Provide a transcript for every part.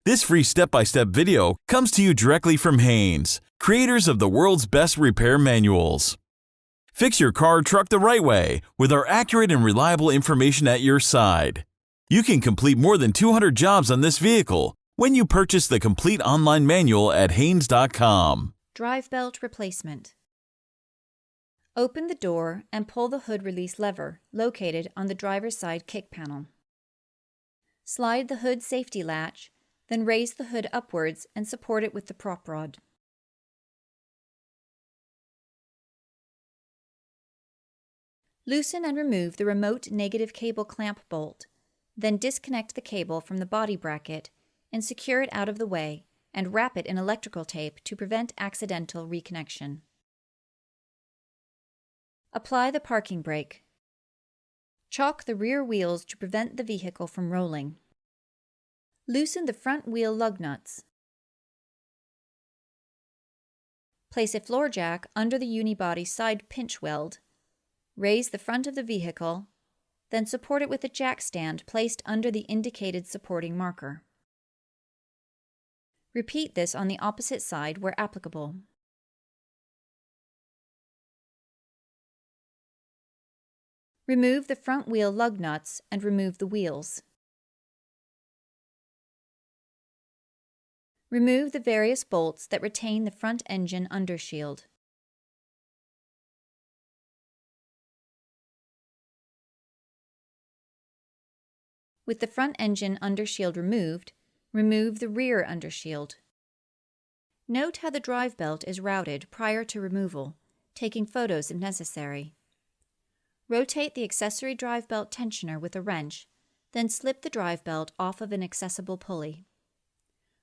This free step-by-step video comes to you directly from Haynes, creators of the world's best repair manuals. Fix your car or truck the right way with our accurate and reliable information at your side. You can complete more than 200 jobs on this vehicle when you purchase the complete online manual at Haynes.com. Drive belt replacement. Open the door and pull the hood release lever located on the driver's side kick panel. Slide the hood safety latch, then raise the hood upwards and support it with the prop rod. Loosen and remove the remote negative cable clamp bolt, then disconnect the cable from the body bracket and secure it out of the way and wrap it in electrical tape to prevent accidental reconnection. Apply the parking brake. Chock the rear wheels to prevent the vehicle from rolling. Loosen the front wheel lug nuts. Place a floor jack under the unibody side pinch weld. Raise the front of the vehicle, then support it with a jack stand placed under the indicated supporting marker. Repeat this on the opposite side where applicable. Remove the front wheel lug nuts and remove the wheels. Remove the various bolts that retain the front engine undershield. With the front engine undershield removed, remove the rear undershield. Note how the drive belt is routed prior to removal, taking photos if necessary. Rotate the accessory drive belt tensioner with a wrench, then slip the drive belt off of an accessible pulley.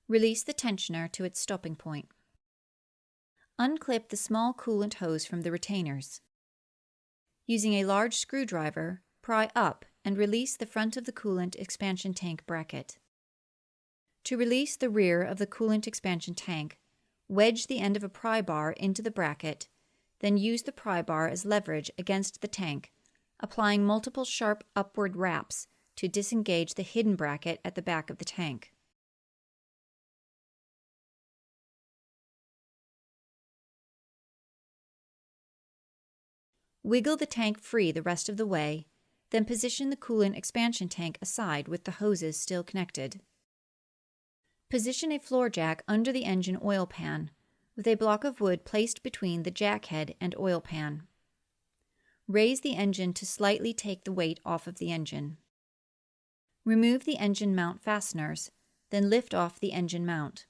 Release the tensioner to its stopping point. Unclip the small coolant hose from the retainers. Using a large screwdriver, pry up and release the front of the coolant expansion tank bracket. To release the rear of the coolant expansion tank, wedge the end of a pry bar into the bracket, then use the pry bar as leverage against the tank, applying multiple sharp upward wraps to disengage the hidden bracket at the back of the tank. Wiggle the tank free the rest of the way, then position the coolant expansion tank aside with the hoses still connected. Position a floor jack under the engine oil pan, with a block of wood placed between the jack head and oil pan. Raise the engine to slightly take the weight off of the engine. Remove the engine mount fasteners, then lift off the engine mount.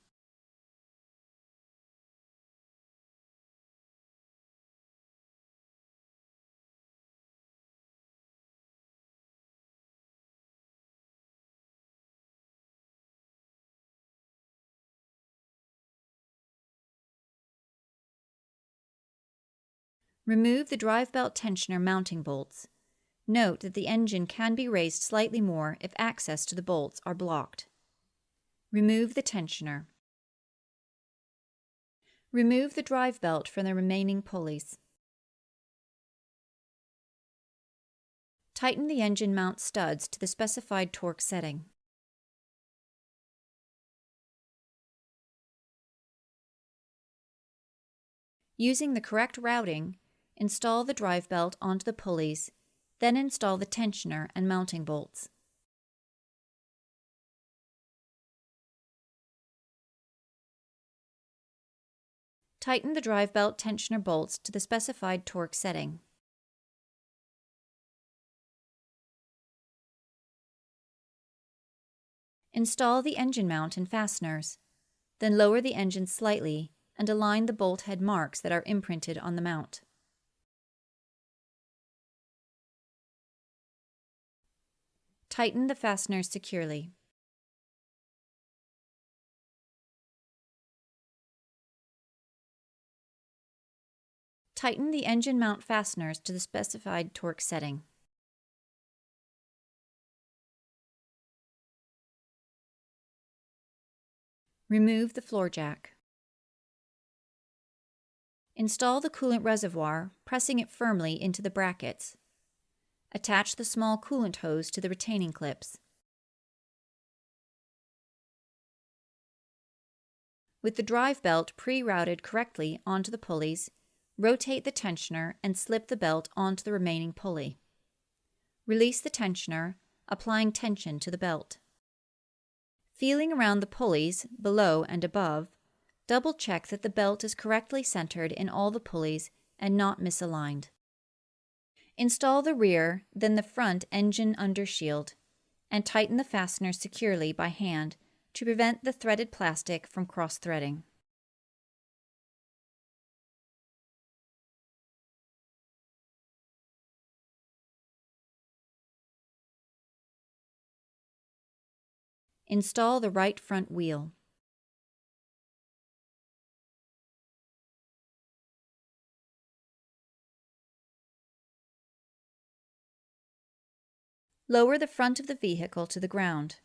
Remove the drive belt tensioner mounting bolts. Note that the engine can be raised slightly more if access to the bolts are blocked. Remove the tensioner. Remove the drive belt from the remaining pulleys. Tighten the engine mount studs to the specified torque setting. Using the correct routing, install the drive belt onto the pulleys, then install the tensioner and mounting bolts. Tighten the drive belt tensioner bolts to the specified torque setting. Install the engine mount and fasteners, then lower the engine slightly and align the bolt head marks that are imprinted on the mount. Tighten the fasteners securely. Tighten the engine mount fasteners to the specified torque setting. Remove the floor jack. Install the coolant reservoir, pressing it firmly into the brackets. Attach the small coolant hose to the retaining clips. With the drive belt pre-routed correctly onto the pulleys, rotate the tensioner and slip the belt onto the remaining pulley. Release the tensioner, applying tension to the belt. Feeling around the pulleys below and above, double-check that the belt is correctly centered in all the pulleys and not misaligned. Install the rear, then the front engine undershield, and tighten the fasteners securely by hand to prevent the threaded plastic from cross-threading. Install the right front wheel. Lower the front of the vehicle to the ground.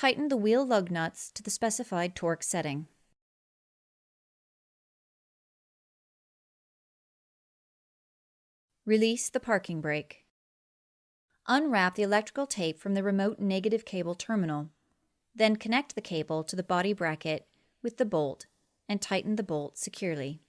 Tighten the wheel lug nuts to the specified torque setting. Release the parking brake. Unwrap the electrical tape from the remote negative cable terminal, then connect the cable to the body bracket with the bolt and tighten the bolt securely.